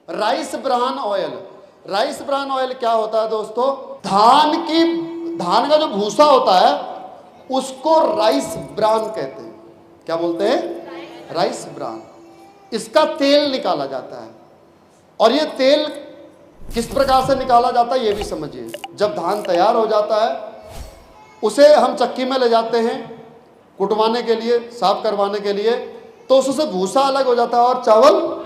Rice bran oil. Rice bran oil क्या होता है दोस्तों? धान का जो भूसा होता है उसको राइस ब्रान कहते हैं। क्या बोलते हैं? Rice bran. इसका तेल निकाला जाता है। और ये तेल किस प्रकार से निकाला जाता है ये भी समझिए। जब धान तैयार हो जाता है उसे हम चक्की में ले जाते हैं कुटवाने के लिए, साफ करवाने के लिए, तो उससे भूसा अलग हो जाता है और चावल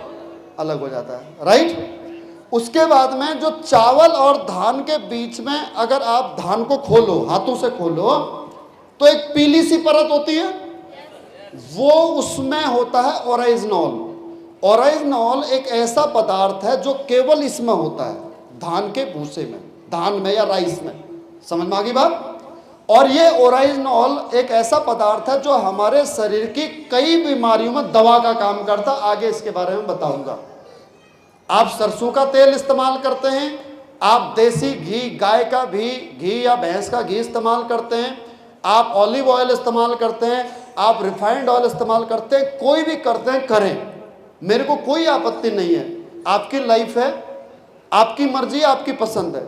अलग हो जाता है, राइट। उसके बाद में जो चावल और धान के बीच में अगर आप धान को खोलो, हाथों से खोलो, तो एक पीली सी परत होती है, वो उसमें होता है ओराइजनॉल। ओराइजनॉल एक ऐसा पदार्थ है जो केवल इसमें होता है, धान के भूसे में, धान में या राइस में। समझ में आ गई बात? और ये ओराइजनॉल एक ऐसा पदार्थ है जो हमारे शरीर की कई बीमारियों में दवा का काम करता है। आगे इसके बारे में बताऊंगा। आप सरसों का तेल इस्तेमाल करते हैं, आप देसी घी, गाय का घी या भैंस का घी इस्तेमाल करते हैं, आप ऑलिव ऑयल इस्तेमाल करते हैं, आप रिफाइंड ऑयल इस्तेमाल करते हैं, कोई भी करते हैं, करें, मेरे को कोई आपत्ति नहीं है। आपकी लाइफ है, आपकी मर्जी, आपकी पसंद है।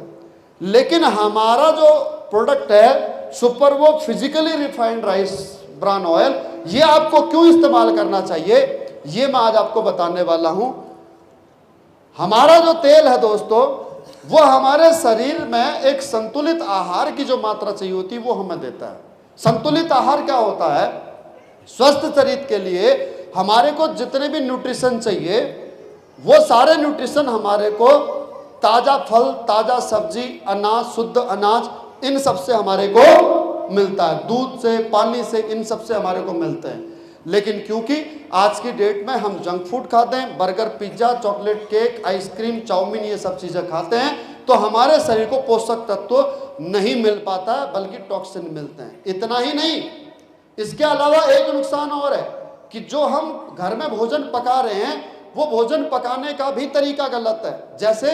लेकिन हमारा जो प्रोडक्ट है सुपर वो physically refined rice bran oil, ये आपको क्यों इस्तेमाल करना चाहिए ये मैं आज आपको बताने वाला हूं। हमारा जो तेल है दोस्तों वो हमारे शरीर में एक संतुलित आहार की जो मात्रा चाहिए होती है वो हमें देता है। संतुलित आहार क्या होता है? स्वस्थ शरीर के लिए हमारे को जितने भी न्यूट्रिशन चाहिए वो सारे न्यूट्रिशन हमारे को ताजा फल, ताजा सब्जी, अनाज, शुद्ध अनाज, इन सब से हमारे को मिलता है। दूध से, पानी से, इन सब से हमारे को मिलते हैं। लेकिन क्योंकि आज की डेट में हम जंक फूड खाते हैं, burger, pizza, chocolate, cake, ice cream, chow mein, ये सब चीज़ें खाते हैं, तो हमारे शरीर को पोषक तत्व नहीं मिल पाता है, बल्कि टॉक्सिन मिलते हैं। इतना ही नहीं, इसके अलावा एक नुकसान और है कि जो हम घर में भोजन पका रहे हैं वो भोजन पकाने का भी तरीका गलत है। जैसे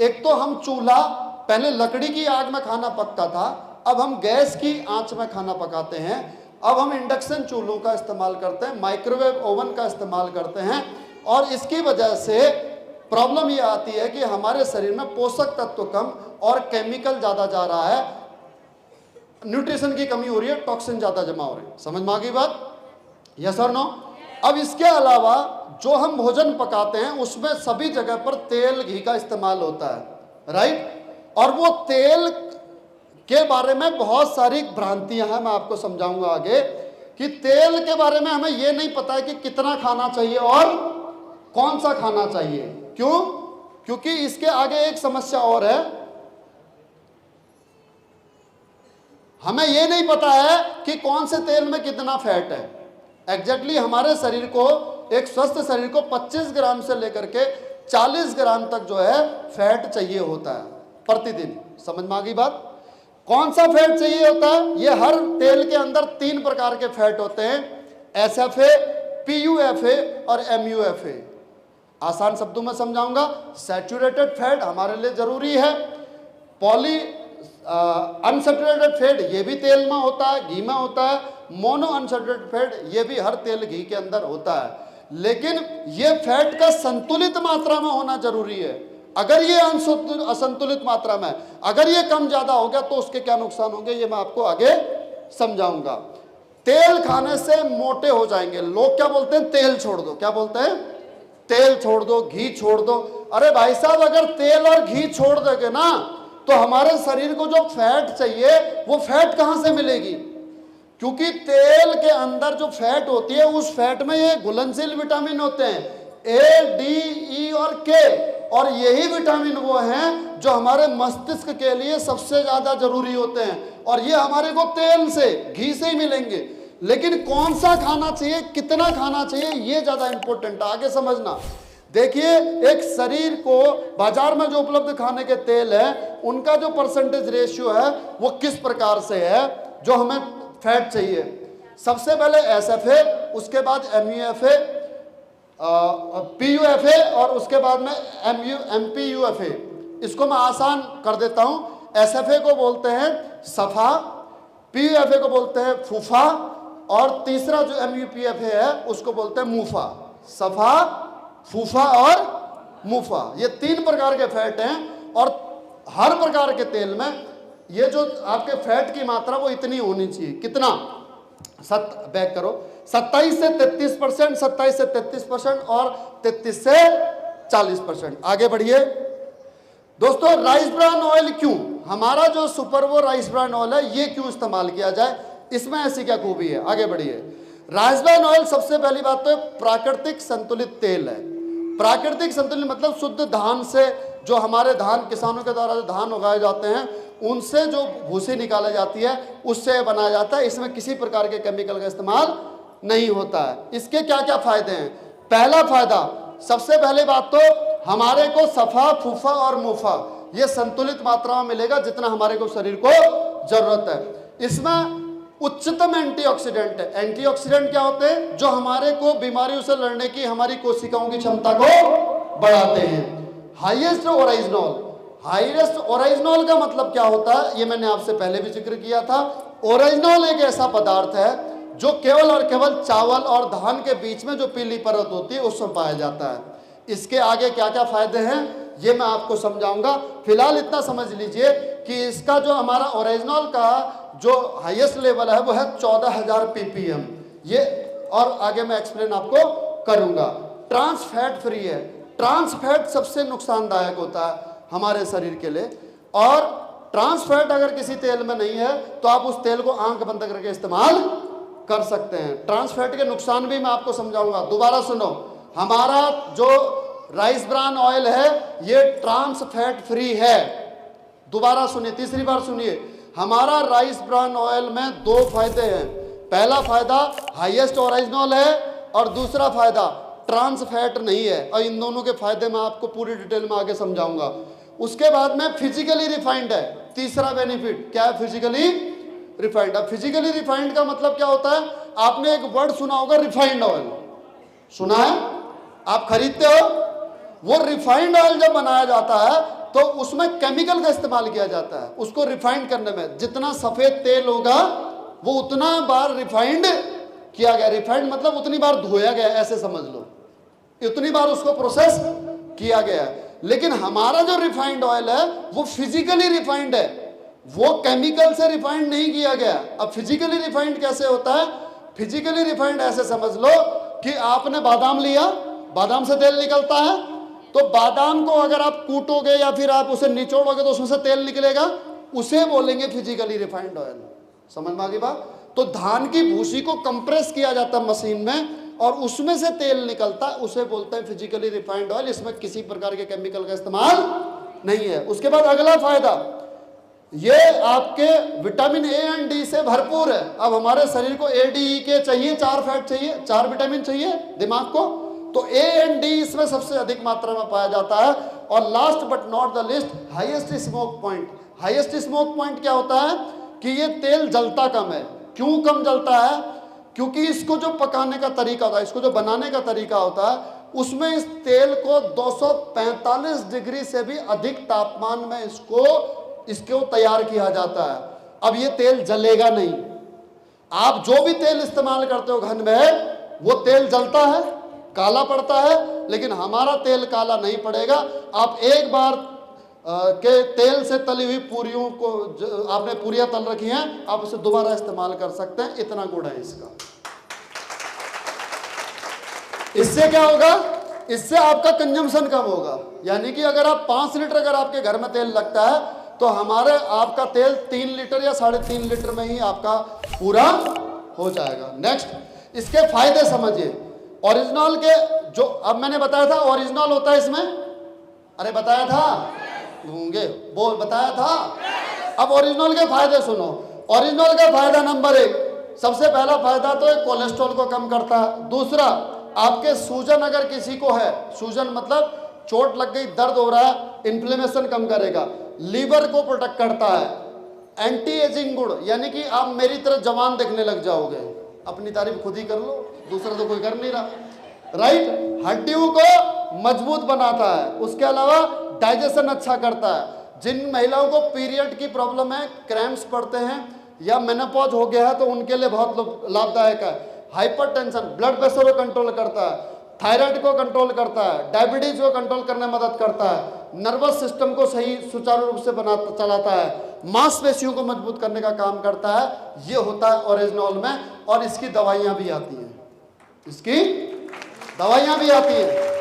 एक तो हम चूल्हा, पहले लकड़ी की आग में खाना पकता था, अब हम गैस की आंच में खाना पकाते हैं। अब हम इंडक्शन चूल्हों का इस्तेमाल करते हैं, माइक्रोवेव ओवन का इस्तेमाल करते हैं, और इसकी वजह से प्रॉब्लम ये आती है कि हमारे शरीर में पोषक तत्व कम और केमिकल ज़्यादा जा रहा है, न्यूट्रिशन की कमी हो रही है, टॉक्सिन ज़्यादा जमा हो रहे हैं। समझ में आ गई बात? यस और नो? अब इसके अलावा जो हम भोजन पकाते हैं उसमें सभी जगह पर तेल, घी का इस्तेमाल होता है, राइट। और वो तेल के बारे में बहुत सारी भ्रांतियां हैं, मैं आपको समझाऊंगा आगे कि तेल के बारे में हमें ये नहीं पता है कि कितना खाना चाहिए और कौन सा खाना चाहिए। क्यों? क्योंकि इसके आगे एक समस्या और है, हमें ये नहीं पता है कि कौन से तेल में कितना फैट है। एग्जैक्टली हमारे शरीर को, एक स्वस्थ शरीर को 25 ग्राम से लेकर के 40 ग्राम तक जो है फैट चाहिए होता है प्रतिदिन। समझ में आ गई बात? कौन सा फैट चाहिए होता है? ये हर तेल के अंदर 3 प्रकार के फैट होते हैं, SFA, PUFA और MUFA। आसान शब्दों में समझाऊंगा, सैचुरेटेड फैट हमारे लिए जरूरी है, पॉली अनसैचुरेटेड फैट ये भी तेल में होता है, घी में होता है, मोनो अनसैचुरेटेड फैट ये भी हर तेल, घी के अंदर होता है। लेकिन ये फैट का संतुलित मात्रा में होना जरूरी है। अगर ये असंतुलित मात्रा में, अगर ये कम ज्यादा हो गया तो उसके क्या नुकसान होंगे ये मैं आपको आगे समझाऊंगा। तेल खाने से मोटे हो जाएंगे लोग। क्या बोलते हैं? तेल छोड़ दो। क्या बोलते हैं? तेल छोड़ दो, घी छोड़ दो। अरे भाई साहब, अगर तेल और घी छोड़ दोगे ना तो हमारे शरीर को जो फैट चाहिए वो फैट कहां से मिलेगी? क्योंकि तेल के अंदर जो फैट होती है उस फैट में ये घुलनशील विटामिन होते हैं, A, D, E और K, और यही विटामिन वो हैं जो हमारे मस्तिष्क के लिए सबसे ज्यादा जरूरी होते हैं, और ये हमारे को तेल से, घी से ही मिलेंगे। लेकिन कौन सा खाना चाहिए, कितना खाना चाहिए, ये ज्यादा इंपॉर्टेंट है। आगे समझना। देखिए, एक शरीर को बाजार में जो उपलब्ध खाने के तेल है उनका जो परसेंटेज रेशियो है वो किस प्रकार से है जो हमें फैट चाहिए। सबसे पहले SFA, उसके बाद MUFA, PUFA और उसके बाद में MPUFA। इसको मैं आसान कर देता हूं। SFA को बोलते हैं सफा, PUFA को बोलते हैं फूफा, और तीसरा जो MUPFA है उसको बोलते हैं मूफा। सफा, फूफा और मुफा। ये 3 प्रकार के फैट हैं और हर प्रकार के तेल में ये जो आपके फैट की मात्रा वो इतनी होनी चाहिए। कितना? बैक करो, 27 से 33%, 27 से 33% और 33 से 40%। आगे बढ़िए दोस्तों। राइस ब्रान ऑयल क्यों, हमारा जो सुपरवो राइस ब्रान ऑयल है ये क्यों इस्तेमाल किया जाए, इसमें ऐसी क्या खूबी है? आगे बढ़िए। राइस ब्रान ऑयल सबसे पहली बात तो प्राकृतिक संतुलित तेल है। प्राकृतिक संतुलित मतलब शुद्ध धान से, जो हमारे धान किसानों के द्वारा जो धान उगाए जाते हैं उनसे जो भूसी निकाली जाती है उससे बनाया जाता है। इसमें किसी प्रकार के केमिकल का इस्तेमाल नहीं होता है। इसके क्या क्या फायदे हैं? पहला फायदा, सबसे पहले बात तो हमारे को सफा, फूफा और मुफा ये संतुलित मात्रा में मिलेगा जितना हमारे को शरीर को जरूरत है। इसमें उच्चतम एंटीऑक्सीडेंट है। एंटीऑक्सीडेंट क्या होते हैं? जो हमारे को बीमारियों से लड़ने की हमारी कोशिकाओं की क्षमता को बढ़ाते हैं। हाईएस्ट ओरिजिनॉल, हाईएस्ट ओरिजिनॉल का मतलब क्या होता है ये मैंने आपसे पहले भी जिक्र किया था। ओरिजिनॉल एक ऐसा पदार्थ है जो केवल और केवल चावल और धान के बीच में जो पीली परत होती है उसमें पाया जाता है। इसके आगे क्या क्या फायदे हैं ये मैं आपको समझाऊंगा। फिलहाल इतना समझ लीजिए कि इसका जो हमारा ओरिजिनल का जो हाईएस्ट लेवल है वो है 14,000 ppm ये, और आगे मैं एक्सप्लेन आपको करूंगा। ट्रांस फैट फ्री है। ट्रांस फैट सबसे नुकसानदायक होता है हमारे शरीर के लिए, और ट्रांस फैट अगर किसी तेल में नहीं है तो आप उस तेल को आंख बंद करके इस्तेमाल कर सकते हैं। ट्रांस फैट के नुकसान भी मैं आपको समझाऊंगा। दोबारा सुनो, हमारा जो राइस ब्रान ऑयल है ये ट्रांस फैट फ्री है। दोबारा सुनिए, तीसरी बार सुनिए, हमारा राइस ब्रान ऑयल में 2 फायदे हैं। पहला फायदा हाईएस्ट ओरिजिनल है और दूसरा फायदा ट्रांस फैट नहीं है, और इन दोनों के फायदे मैं आपको पूरी डिटेल में आगे समझाऊंगा। उसके बाद में फिजिकली रिफाइंड है। तीसरा बेनिफिट क्या है? Physically refined. अब फिजिकली रिफाइंड का मतलब क्या होता है? आपने एक वर्ड सुना होगा, रिफाइंड ऑयल सुना है? आप खरीदते हो, वो रिफाइंड ऑयल जब बनाया जाता है तो उसमें केमिकल का इस्तेमाल किया जाता है उसको रिफाइंड करने में। जितना सफेद तेल होगा वो उतना बार रिफाइंड किया गया। रिफाइंड मतलब उतनी बार धोया गया, ऐसे समझ लो, उतनी बार उसको प्रोसेस किया गया। लेकिन हमारा जो रिफाइंड ऑयल है वो फिजिकली रिफाइंड है, वो केमिकल से रिफाइंड नहीं किया गया। अब फिजिकली रिफाइंड कैसे होता है? फिजिकली रिफाइंड ऐसे समझ लो कि आपने बादाम लिया, बादाम से तेल निकलता है, तो बादाम को अगर आप कूटोगे या फिर आप उसे निचोड़ोगे तो उसमें से तेल निकलेगा, उसे बोलेंगे फिजिकली रिफाइंड ऑयल। समझ में आ गई बात? तो धान की भूसी को कंप्रेस किया जाता है मशीन में और उसमें से तेल निकलता है, उसे बोलते हैं फिजिकली रिफाइंड ऑयल। इसमें किसी प्रकार के केमिकल का इस्तेमाल नहीं है। उसके बाद अगला फायदा, ये आपके विटामिन ए एंड डी से भरपूर है। अब हमारे शरीर को ए डी ई के चाहिए, 4 फैट चाहिए, 4 विटामिन चाहिए दिमाग को, तो ए एंड डी इसमें सबसे अधिक मात्रा में पाया जाता है। और last but not the list, highest smoke point. Highest smoke point क्या होता है कि ये तेल जलता कम है। क्यों कम जलता है? क्योंकि इसको जो पकाने का तरीका होता है, इसको जो बनाने का तरीका होता है, उसमें इस तेल को 245 डिग्री से भी अधिक तापमान में इसको तैयार किया जाता है। अब ये तेल जलेगा नहीं। आप जो भी तेल इस्तेमाल करते हो घर में, वो तेल जलता है, काला पड़ता है, लेकिन हमारा तेल काला नहीं पड़ेगा। आप एक बार के तेल से तली हुई पूरियों को, आपने पूरियां तल रखी हैं, आप उसे दोबारा इस्तेमाल कर सकते हैं, इतना गुण है इसका। इससे क्या होगा? इससे आपका कंजम्पशन कम होगा। यानी कि अगर आप 5 लीटर अगर आपके घर में तेल लगता है तो हमारे आपका तेल 3 लीटर या 3.5 लीटर में ही आपका पूरा हो जाएगा। नेक्स्ट, इसके फायदे समझिए। ओरिजिनल के जो अब मैंने बताया था, ओरिजिनल होता है इसमें, अरे बताया था होंगे, बोल बताया था। अब ओरिजिनल के फायदे सुनो। ओरिजिनल का फायदा नंबर 1, सबसे पहला फायदा तो कोलेस्ट्रॉल को कम करता है। दूसरा, आपके सूजन अगर किसी को है, सूजन मतलब चोट लग गई, दर्द हो रहा है, इन्फ्लेमेशन कम करेगा। लीवर को प्रोटेक्ट करता है। एंटी एजिंग गुण, यानी कि आप मेरी तरह जवान दिखने लग जाओगे। अपनी तारीफ खुद ही कर लो, दूसरा तो कोई कर नहीं रहा, राइट। हड्डियों को मजबूत बनाता है। उसके अलावा डाइजेशन अच्छा करता है। जिन महिलाओं को पीरियड की प्रॉब्लम है, क्रैम्प्स पड़ते हैं या मेनोपॉज हो गया है, तो उनके लिए बहुत लाभदायक है। हाइपरटेंशन, ब्लड प्रेशर को कंट्रोल करता है। थायराइड को कंट्रोल करता है, डायबिटीज को कंट्रोल करने में मदद करता है, नर्वस सिस्टम को सही सुचारू रूप से बनाता चलाता है, मांसपेशियों को मजबूत करने का काम करता है। ये होता है ओरिजिनॉल में, और इसकी दवाइयां भी आती हैं, इसकी दवाइयां भी आती हैं।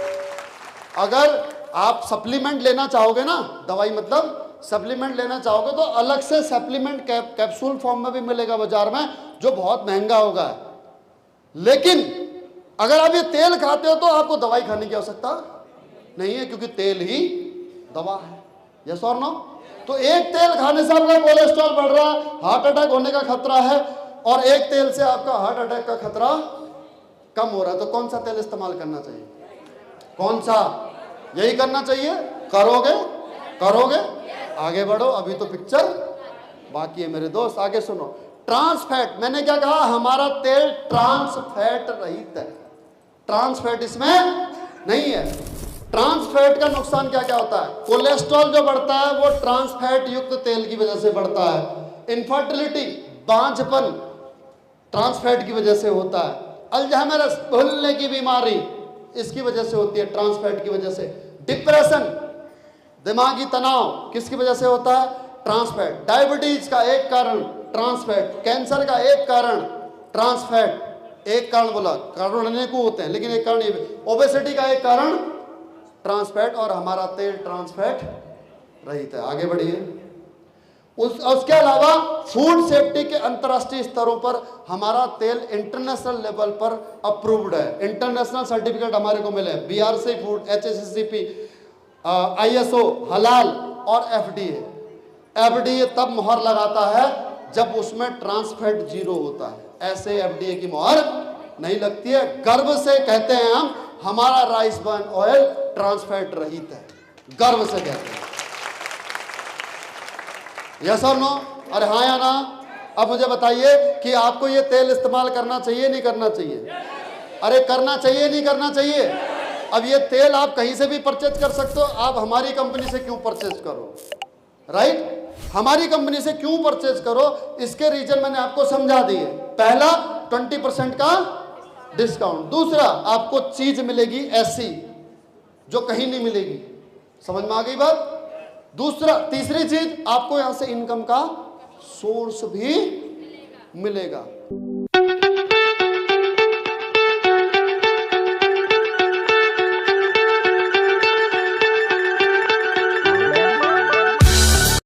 अगर आप सप्लीमेंट लेना चाहोगे ना, दवाई मतलब सप्लीमेंट लेना चाहोगे तो अलग से सप्लीमेंट कैप्सूल फॉर्म में भी मिलेगा बाजार में, जो बहुत महंगा होगा। लेकिन अगर आप ये तेल खाते हो तो आपको दवाई खाने की आवश्यकता नहीं है, क्योंकि तेल ही दवा है। यस और नो? तो एक तेल खाने से आपका कोलेस्ट्रॉल बढ़ रहा है, हार्ट अटैक होने का खतरा है, और एक तेल से आपका हार्ट अटैक का खतरा कम हो रहा है। तो कौन सा तेल इस्तेमाल करना चाहिए? कौन सा? यही करना चाहिए। करोगे? करोगे? आगे बढ़ो, अभी तो पिक्चर बाकी है मेरे दोस्त। आगे सुनो। ट्रांस फैट, मैंने क्या कहा? हमारा तेल ट्रांस फैट रहित है, ट्रांस फैट इसमें नहीं है। ट्रांस फैट का नुकसान क्या क्या होता है? कोलेस्ट्रॉल जो बढ़ता है वो ट्रांस फैट युक्त तेल की वजह से बढ़ता है। इनफर्टिलिटी, बांझपन, ट्रांस फैट की वजह से होता है। अल्जाइमर, भूलने की बीमारी, इसकी वजह से होती है, ट्रांस फैट की वजह से। डिप्रेशन, दिमागी तनाव, किसकी वजह से होता है? Trans fat. डायबिटीज का एक कारण ट्रांस फैट, कैंसर का एक कारण ट्रांस फैट। एक कारण बोला, कारण अनेकों होते हैं लेकिन एक कारण ये। ओबेसिटी का एक कारण ट्रांस फैट, और हमारा तेल ट्रांस फैट रहित है। आगे बढ़िए। उसके अलावा फूड सेफ्टी के अंतर्राष्ट्रीय स्तरों पर हमारा तेल इंटरनेशनल लेवल पर अप्रूव्ड है। इंटरनेशनल सर्टिफिकेट हमारे को मिले, बीआरसी फूड, एचएसीसीपी, आईएसओ, हलाल और एफडीए। एफडीए तब मुहर लगाता है जब उसमें ट्रांस फैट 0 होता है, ऐसे एफडीए की मुहर नहीं लगती है। गर्व से कहते हैं हम, हमारा rice bran oil trans fat रहित है, गर्व से कहते हैं। यस और नो? अरे हाँ या ना? अब मुझे बताइए कि आपको ये तेल इस्तेमाल करना चाहिए नहीं करना चाहिए? अरे करना चाहिए नहीं करना चाहिए? अब ये तेल आप कहीं से भी परचेज कर सकते हो, आप हमारी कंपनी से क्यों परचेज करो? राइट? हमारी कंपनी से क्यों परचेज करो? इसके रीजन मैंने आपको समझा दिए। पहला, 20% का डिस्काउंट। दूसरा, आपको चीज मिलेगी ऐसी जो कहीं नहीं मिलेगी। समझ में आ गई बात? दूसरा, तीसरी चीज, आपको यहां से इनकम का सोर्स भी मिलेगा।